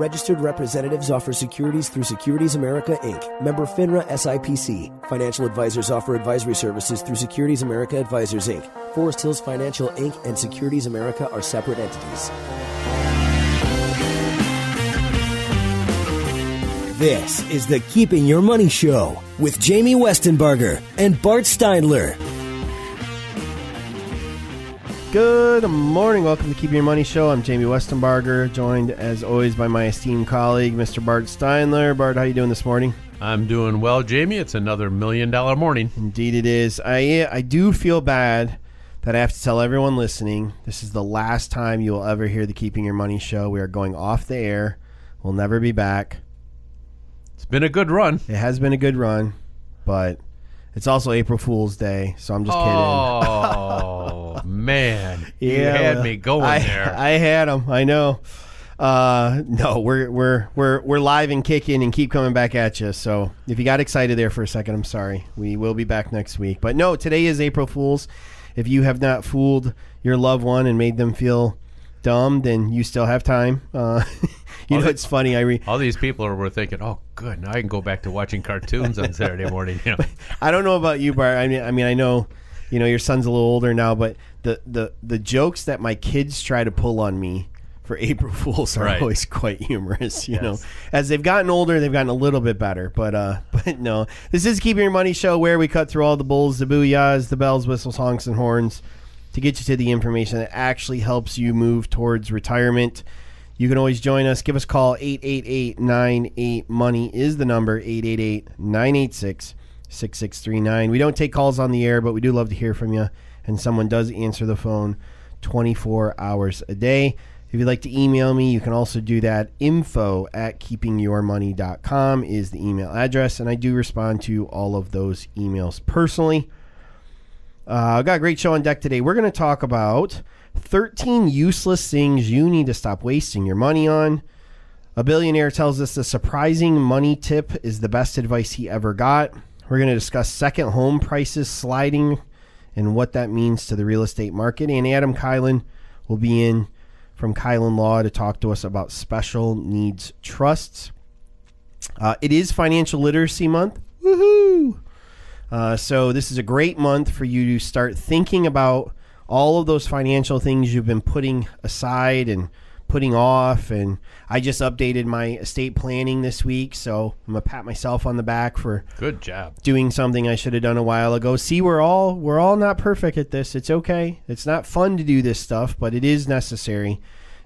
Registered representatives offer securities through Securities America, Inc., member FINRA SIPC. Financial advisors offer advisory services through Securities America Advisors, Inc. Forest Hills Financial, Inc. and Securities America are separate entities. This is the Keeping Your Money Show with Jamie Westenbarger and Bart Steindler. Good morning. Welcome to Keeping Your Money Show. I'm Jamie Westenbarger, joined as always by my esteemed colleague, Mr. Bart Steindler. Bart, how you doing this morning? I'm doing well, Jamie. It's another $1 million morning. Indeed it is. I do feel bad that I have to tell everyone listening, this is the last time you will ever hear the Keeping Your Money Show. We are going off the air. We'll never be back. It's been a good run. It has been a good run, but it's also April Fool's Day, so I'm just kidding. Oh, man. You had me going there. I had them. I know. No, we're live and kicking and keep coming back at you. So if you got excited there for a second, I'm sorry. We will be back next week. But no, today is April Fool's. If you have not fooled your loved one and made them feel dumb, then you still have time. It's funny. All these people were thinking, oh, good, now I can go back to watching cartoons on Saturday morning. You know? I don't know about you, Bart. I mean, I know, your son's a little older now, but the jokes that my kids try to pull on me for April Fools are always quite humorous. You know, as they've gotten older, they've gotten a little bit better. But no, this is Keeping Your Money Show, where we cut through all the bulls, the booyahs, the bells, whistles, honks, and horns to get you to the information that actually helps you move towards retirement. You can always join us. Give us a call. 888-98-MONEY is the number. 888-986-6639. We don't take calls on the air, but we do love to hear from you. And someone does answer the phone 24 hours a day. If you'd like to email me, you can also do that. info@keepingyourmoney.com is the email address. And I do respond to all of those emails personally. I've got a great show on deck today. We're going to talk about 13 useless things you need to stop wasting your money on. A billionaire tells us the surprising money tip is the best advice he ever got. We're going to discuss second home prices sliding and what that means to the real estate market. And Adam Kylan will be in from Kylan Law to talk to us about special needs trusts. It is Financial Literacy Month. Woohoo! So this is a great month for you to start thinking about all of those financial things you've been putting aside and putting off. And I just updated my estate planning this week, so I'm going to pat myself on the back for good job doing something I should have done a while ago. See, we're all not perfect at this. It's okay. It's not fun to do this stuff, but it is necessary.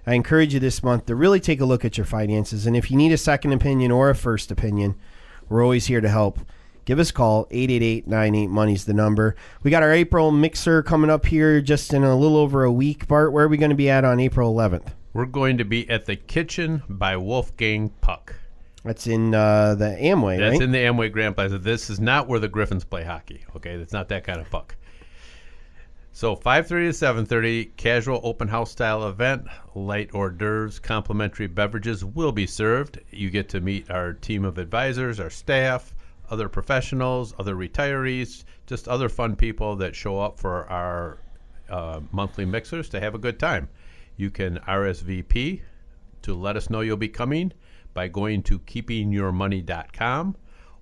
I encourage you this month to really take a look at your finances. And if you need a second opinion or a first opinion, we're always here to help. Give us a call. 888-98-MONEY is the number. We got our April mixer coming up here just in a little over a week. Bart, where are we going to be at on April 11th? We're going to be at the Kitchen by Wolfgang Puck. That's in the Amway, right? That's in the Amway Grand Plaza. This is not where the Griffins play hockey, okay? It's not that kind of puck. So 5:30 to 7:30, casual open house style event, light hors d'oeuvres, complimentary beverages will be served. You get to meet our team of advisors, our staff, other professionals, other retirees, just other fun people that show up for our monthly mixers to have a good time. You can RSVP to let us know you'll be coming by going to keepingyourmoney.com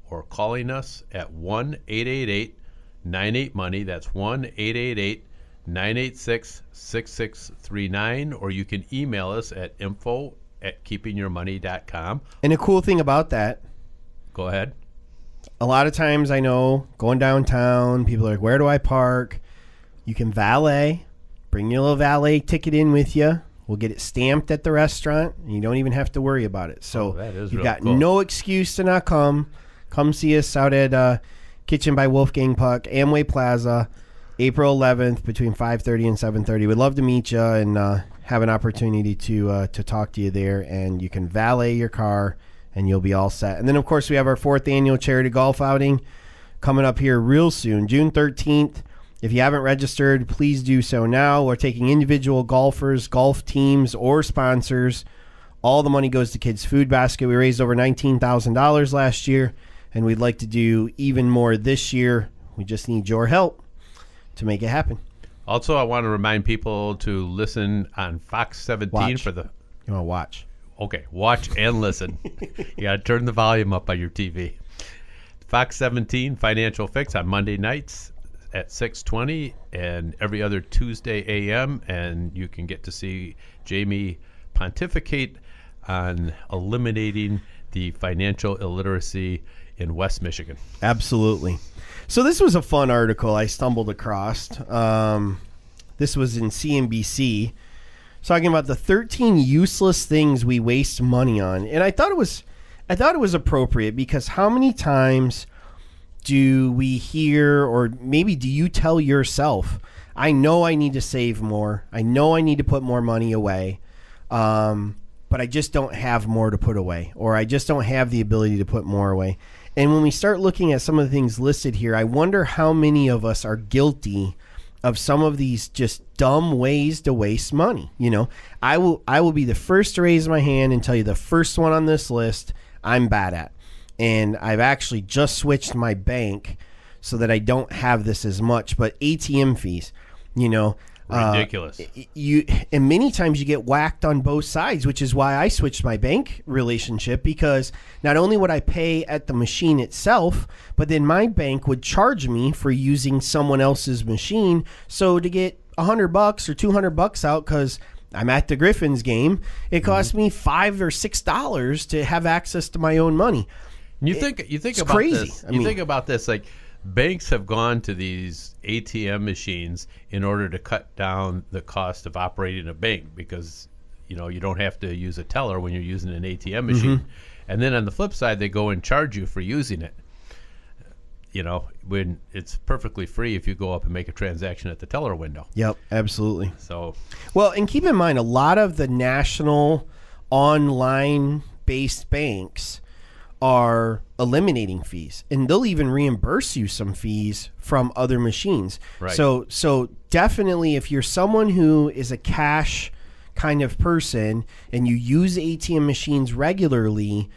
or calling us at 1-888-98-MONEY. That's 1-888-986-6639. Or you can email us at info@keepingyourmoney.com. And a cool thing about that, go ahead. A lot of times I know going downtown, people are like, where do I park? You can valet. Bring your little valet ticket in with you. We'll get it stamped at the restaurant, and you don't even have to worry about it. So you've got cool. No excuse to not come. Come see us out at Kitchen by Wolfgang Puck, Amway Plaza, April 11th between 5:30 and 7:30. We'd love to meet you and have an opportunity to talk to you there, and you can valet your car, and you'll be all set. And then, of course, we have our 4th annual charity golf outing coming up here real soon, June 13th. If you haven't registered, please do so now. We're taking individual golfers, golf teams, or sponsors. All the money goes to Kids Food Basket. We raised over $19,000 last year, and we'd like to do even more this year. We just need your help to make it happen. Also, I want to remind people to listen on Fox 17 for the... You want to watch? Okay, watch and listen. You got to turn the volume up on your TV. Fox 17 Financial Fix on Monday nights at 6:20 and every other Tuesday a.m. And you can get to see Jamie pontificate on eliminating the financial illiteracy in West Michigan. Absolutely. So this was a fun article I stumbled across. This was in CNBC, talking about the 13 useless things we waste money on. And I thought it was appropriate, because how many times do we hear, or maybe do you tell yourself, I know I need to save more, I know I need to put more money away, but I just don't have more to put away, or I just don't have the ability to put more away. And when we start looking at some of the things listed here, I wonder how many of us are guilty of some of these just dumb ways to waste money. You know, I will be the first to raise my hand and tell you the first one on this list I'm bad at. And I've actually just switched my bank so that I don't have this as much. But ATM fees, you know, ridiculous. And many times you get whacked on both sides, which is why I switched my bank relationship, because not only would I pay at the machine itself, but then my bank would charge me for using someone else's machine. So to get $100 or $200 out, because I'm at the Griffins game, it cost me $5 or $6 to have access to my own money. You think about crazy. this. Think about this, like, banks have gone to these ATM machines in order to cut down the cost of operating a bank, because you don't have to use a teller when you're using an ATM machine. Mm-hmm. And then on the flip side, they go and charge you for using it. When it's perfectly free if you go up and make a transaction at the teller window. Yep, absolutely. So, well, and keep in mind, a lot of the national online-based banks are eliminating fees, and they'll even reimburse you some fees from other machines. Right. So definitely, if you're someone who is a cash kind of person and you use ATM machines regularly,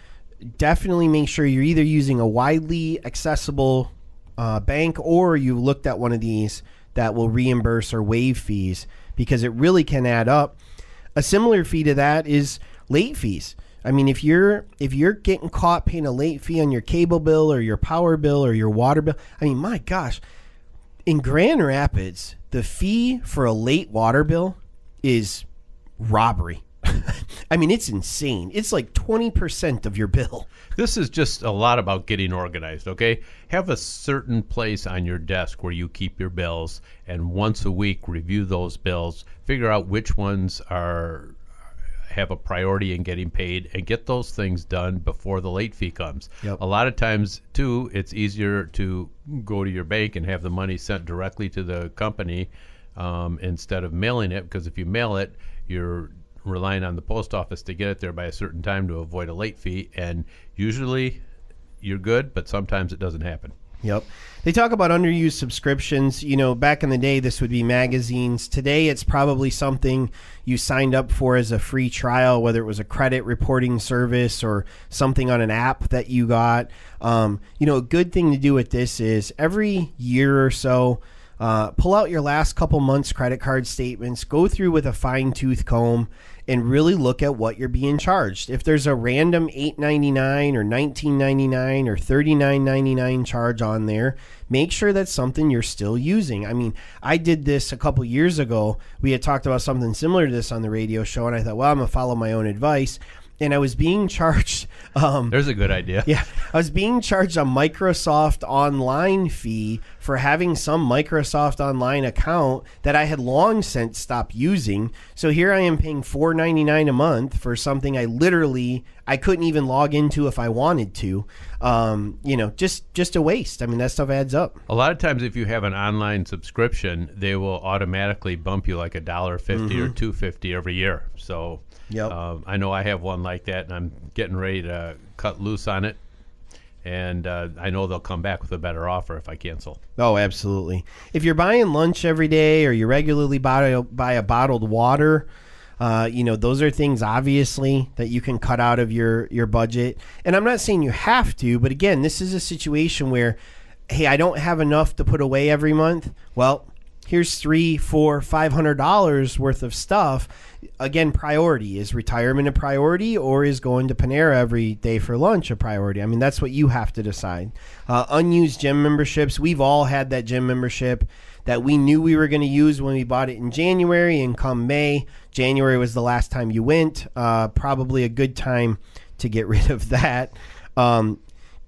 definitely make sure you're either using a widely accessible bank, or you looked at one of these that will reimburse or waive fees, because it really can add up. A similar fee to that is late fees. I mean, if you're getting caught paying a late fee on your cable bill or your power bill or your water bill, I mean, my gosh, in Grand Rapids, the fee for a late water bill is robbery. I mean, it's insane. It's like 20% of your bill. This is just a lot about getting organized, okay? Have a certain place on your desk where you keep your bills, and once a week review those bills, figure out which ones have a priority in getting paid, and get those things done before the late fee comes. Yep. A lot of times, too, it's easier to go to your bank and have the money sent directly to the company instead of mailing it, because if you mail it, you're relying on the post office to get it there by a certain time to avoid a late fee, and usually you're good, but sometimes it doesn't happen. Yep. They talk about underused subscriptions. Back in the day, this would be magazines. Today, it's probably something you signed up for as a free trial, whether it was a credit reporting service or something on an app that you got. A good thing to do with this is every year or so, pull out your last couple months' credit card statements, go through with a fine-tooth comb, and really look at what you're being charged. If there's a random $8.99 or $19.99 or $39.99 charge on there, make sure that's something you're still using. I mean, I did this a couple years ago. We had talked about something similar to this on the radio show, and I thought, well, I'm going to follow my own advice. And I was being charged. There's a good idea. Yeah. I was being charged a Microsoft Online fee for having some Microsoft Online account that I had long since stopped using. So here I am paying $4.99 a month for something I couldn't even log into if I wanted to. Just a waste. I mean, that stuff adds up. A lot of times if you have an online subscription, they will automatically bump you like $1.50 or $2.50 every year. So yep. I know I have one like that, and I'm getting ready to cut loose on it. And I know they'll come back with a better offer if I cancel. Oh, absolutely. If you're buying lunch every day, or you regularly buy a bottled water, those are things obviously that you can cut out of your budget. And I'm not saying you have to, but again, this is a situation where, hey, I don't have enough to put away every month. Well, here's $300, $400, $500 worth of stuff. Again, priority. Is retirement a priority, or is going to Panera every day for lunch a priority? I mean, that's what you have to decide. Unused gym memberships. We've all had that gym membership that we knew we were going to use when we bought it in January, and come May, January was the last time you went. Probably a good time to get rid of that.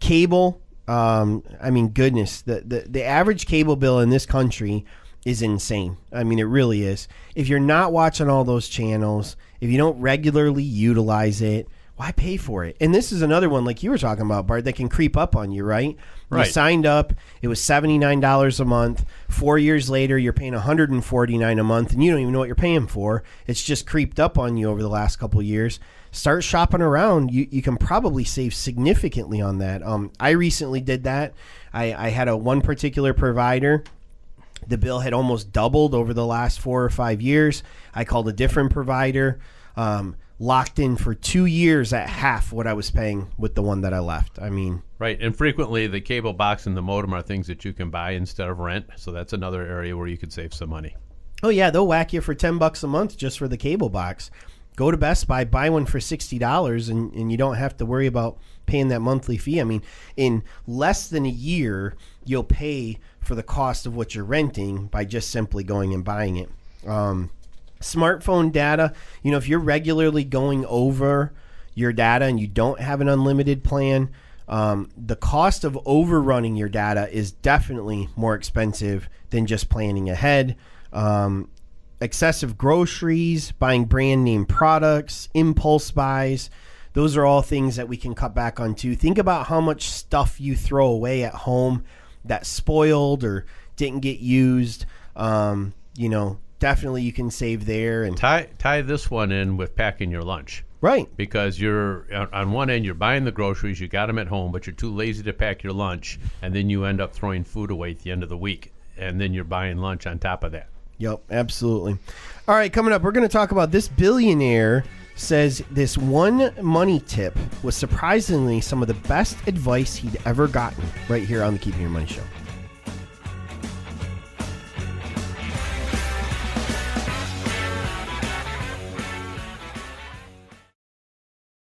Cable. I mean, goodness, the average cable bill in this country is insane. I mean, it really is. If you're not watching all those channels, if you don't regularly utilize it, why pay for it? And this is another one, like you were talking about, Bart, that can creep up on you, right? Right. You signed up, it was $79 a month. 4 years later, you're paying $149 a month, and you don't even know what you're paying for. It's just creeped up on you over the last couple of years. Start shopping around. You can probably save significantly on that. I recently did that. I had one particular provider. The bill had almost doubled over the last 4 or 5 years. I called a different provider, locked in for 2 years at half what I was paying with the one that I left. I mean, Right, and frequently the cable box and the modem are things that you can buy instead of rent, so that's another area where you could save some money. oh yeah, they'll whack you for $10 a month just for the cable box. Go to Best Buy, buy one for $60, and you don't have to worry about paying that monthly fee. I mean, in less than a year, you'll pay for the cost of what you're renting by just simply going and buying it. Smartphone data, if you're regularly going over your data and you don't have an unlimited plan, the cost of overrunning your data is definitely more expensive than just planning ahead. Excessive groceries, buying brand name products, impulse buys, those are all things that we can cut back on too. Think about how much stuff you throw away at home that spoiled or didn't get used. Definitely you can save there. And Tie this one in with packing your lunch. right. Because you're on one end, you're buying the groceries, you got them at home, but you're too lazy to pack your lunch, and then you end up throwing food away at the end of the week, and then you're buying lunch on top of that. Yep, absolutely. All right, coming up, we're going to talk about this billionaire says this one money tip was surprisingly some of the best advice he'd ever gotten right here on the Keeping Your Money Show.